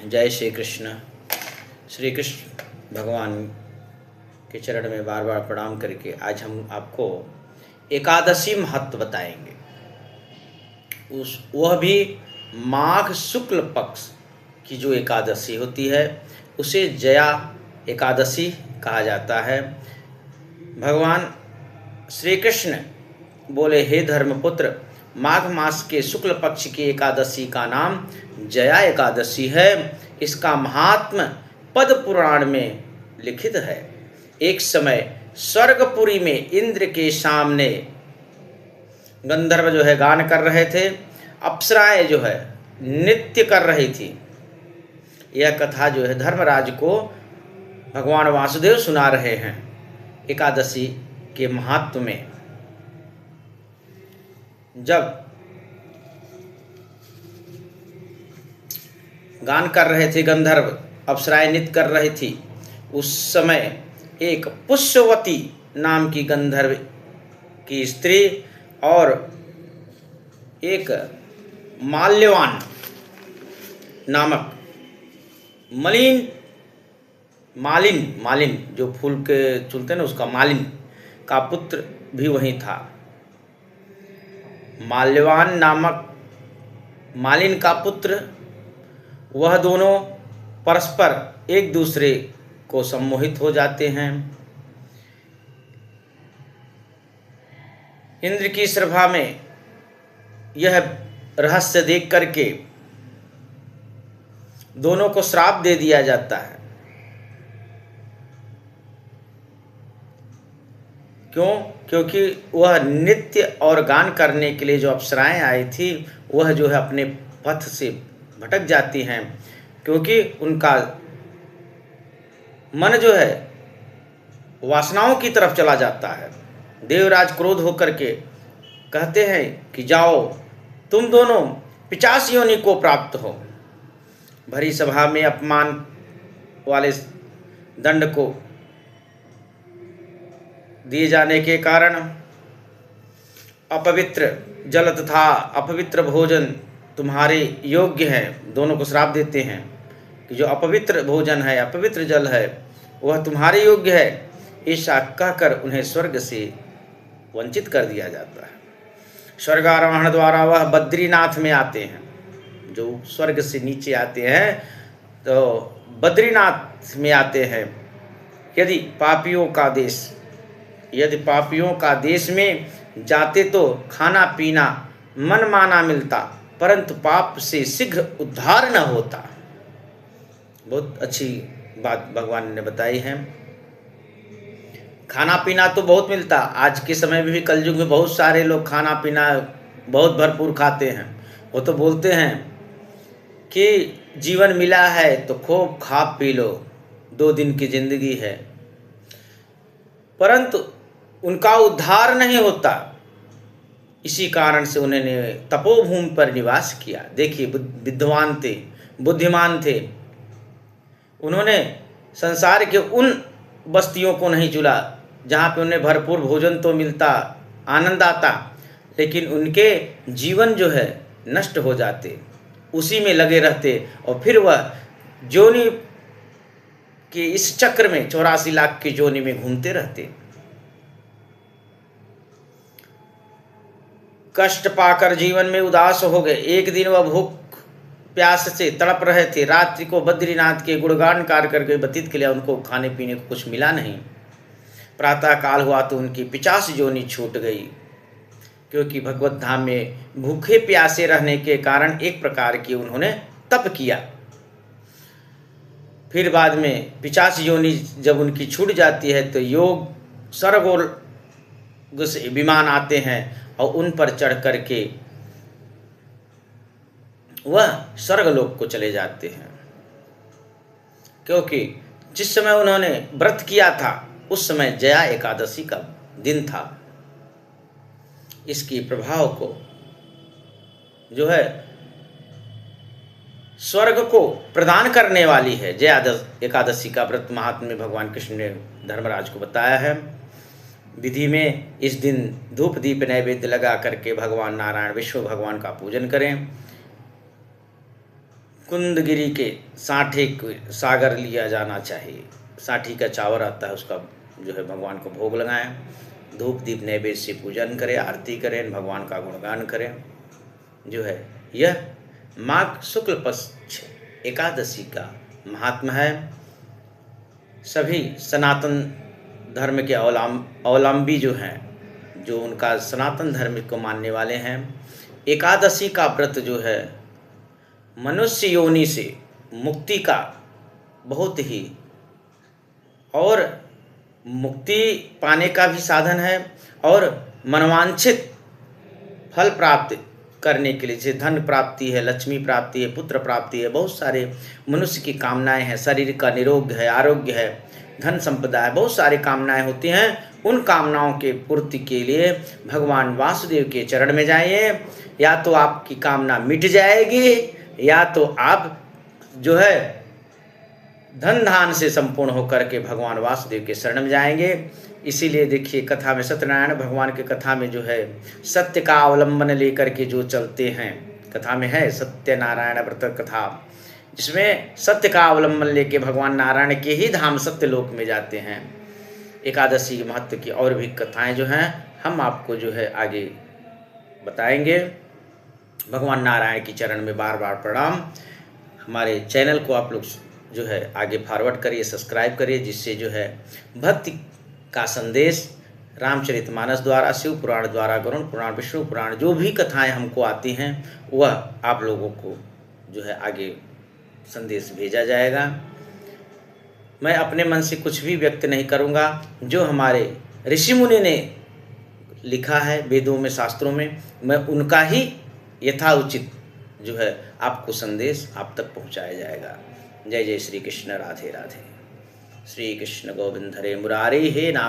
जय श्री कृष्ण। श्री कृष्ण भगवान के चरण में बार बार प्रणाम करके आज हम आपको एकादशी महत्व बताएंगे। वह भी माघ शुक्ल पक्ष की जो एकादशी होती है उसे जया एकादशी कहा जाता है। भगवान श्री कृष्ण बोले, हे धर्मपुत्र, माघ मास के शुक्ल पक्ष की एकादशी का नाम जया एकादशी है। इसका महात्म पद्म पुराण में लिखित है। एक समय स्वर्गपुरी में इंद्र के सामने गंधर्व जो है गान कर रहे थे, अप्सराएं जो है नृत्य कर रही थी। यह कथा जो है धर्मराज को भगवान वासुदेव सुना रहे हैं एकादशी के महात्म में। जब गान कर रहे थे गंधर्व, अप्सराएं नृत्य कर रही थी, उस समय एक पुष्यवती नाम की गंधर्व की स्त्री और एक माल्यवान नामक मालिन जो फूल के चुलते ना उसका मालिन का पुत्र भी वहीं था। माल्यवान नामक मालिन का पुत्र, वह दोनों परस्पर एक दूसरे को सम्मोहित हो जाते हैं। इंद्र की सभा में यह रहस्य देख करके दोनों को श्राप दे दिया जाता है। क्यों? क्योंकि वह नृत्य और गान करने के लिए जो अप्सराएं आई थी वह जो है अपने पथ से भटक जाती हैं, क्योंकि उनका मन जो है वासनाओं की तरफ चला जाता है। देवराज क्रोध होकर के कहते हैं कि जाओ, तुम दोनों 50 योनि को प्राप्त हो। भरी सभा में अपमान वाले दंड को दिए जाने के कारण अपवित्र जल तथा अपवित्र भोजन तुम्हारे योग्य हैं। दोनों को श्राप देते हैं कि जो अपवित्र भोजन है, अपवित्र जल है, वह तुम्हारे योग्य है। ऐसा कहकर उन्हें स्वर्ग से वंचित कर दिया जाता है। स्वर्गारोहण द्वारा वह बद्रीनाथ में आते हैं। जो स्वर्ग से नीचे आते हैं तो बद्रीनाथ में आते हैं। यदि पापियों का देश में जाते तो खाना पीना मनमाना मिलता, परंतु पाप से शीघ्र उद्धार न होता। बहुत अच्छी बात भगवान ने बताई है। खाना पीना तो बहुत मिलता, आज के समय में भी कलयुग में बहुत सारे लोग खाना पीना बहुत भरपूर खाते हैं। वो तो बोलते हैं कि जीवन मिला है तो खूब खा पी लो, 2 दिन की जिंदगी है, परंतु उनका उद्धार नहीं होता। इसी कारण से उन्होंने तपोभूमि पर निवास किया। देखिए, विद्वान थे, बुद्धिमान थे। उन्होंने संसार के उन बस्तियों को नहीं चुना जहाँ पे उन्हें भरपूर भोजन तो मिलता, आनंद आता, लेकिन उनके जीवन जो है नष्ट हो जाते, उसी में लगे रहते और फिर वह जोनि के इस चक्र में 84 लाख की जोनि में घूमते रहते। कष्ट पाकर जीवन में उदास हो गए। एक दिन वह भूख प्यास से तड़प रहे थे। रात्रि को बद्रीनाथ के गुणगान कार करके व्यतीत किया। उनको खाने पीने को कुछ मिला नहीं। प्रातः काल हुआ तो उनकी 50 योनि छूट गई, क्योंकि भगवत धाम में भूखे प्यासे रहने के कारण एक प्रकार की उन्होंने तप किया। फिर बाद में 50 योनि जब उनकी छूट जाती है तो योग स्वर्ग से विमान आते हैं और उन पर चढ़ करके वह स्वर्गलोक को चले जाते हैं। क्योंकि जिस समय उन्होंने व्रत किया था उस समय जया एकादशी का दिन था। इसकी प्रभाव को जो है स्वर्ग को प्रदान करने वाली है। जया एकादशी का व्रत महात्म्य में भगवान कृष्ण ने धर्मराज को बताया है। विधि में इस दिन धूप दीप नैवेद्य लगा करके भगवान नारायण विष्णु भगवान का पूजन करें। कुंदगिरी के साठे को सागर लिया जाना चाहिए। साठी का चावल आता है, उसका जो है भगवान को भोग लगाएं, धूप दीप नैवेद्य से पूजन करें, आरती करें, भगवान का गुणगान करें। जो है यह माघ शुक्ल पक्ष एकादशी का महात्मा है। सभी सनातन धर्म के अवलंबी जो हैं, जो उनका सनातन धर्म को मानने वाले हैं, एकादशी का व्रत जो है मनुष्य योनि से मुक्ति का बहुत ही और मुक्ति पाने का भी साधन है, और मनवांछित फल प्राप्त करने के लिए, जैसे धन प्राप्ति है, लक्ष्मी प्राप्ति है, पुत्र प्राप्ति है, बहुत सारे मनुष्य की कामनाएं हैं, शरीर का निरोग है, आरोग्य है, धन संपदा है, बहुत सारी कामनाएं होती हैं। उन कामनाओं के पूर्ति के लिए भगवान वासुदेव के चरण में जाइए। या तो आपकी कामना मिट जाएगी, या तो आप जो है धन धान से संपूर्ण होकर के भगवान वासुदेव के शरण में जाएंगे। इसीलिए देखिए कथा में, सत्यनारायण भगवान की कथा में जो है सत्य का अवलंबन लेकर के जो चलते हैं, कथा में है सत्यनारायण व्रत कथा, जिसमें सत्य का अवलंबन लेके भगवान नारायण के ही धाम सत्य लोक में जाते हैं। एकादशी के महत्व की और भी कथाएं जो हैं हम आपको जो है आगे बताएंगे। भगवान नारायण की चरण में बार बार प्रणाम। हमारे चैनल को आप लोग जो है आगे फॉरवर्ड करिए, सब्सक्राइब करिए, जिससे जो है भक्ति का संदेश रामचरितमानस द्वारा, शिव पुराण द्वारा, गरुड़ पुराण, विष्णु पुराण, जो भी कथाएं हमको आती हैं वह आप लोगों को जो है आगे संदेश भेजा जाएगा। मैं अपने मन से कुछ भी व्यक्त नहीं करूंगा, जो हमारे ऋषि मुनि ने लिखा है वेदों में, शास्त्रों में, मैं उनका ही यथाउचित जो है आपको संदेश आप तक पहुंचाया जाएगा। जय जय श्री कृष्ण, राधे राधे। श्री कृष्ण गोविंद हरे मुरारी, हे नाम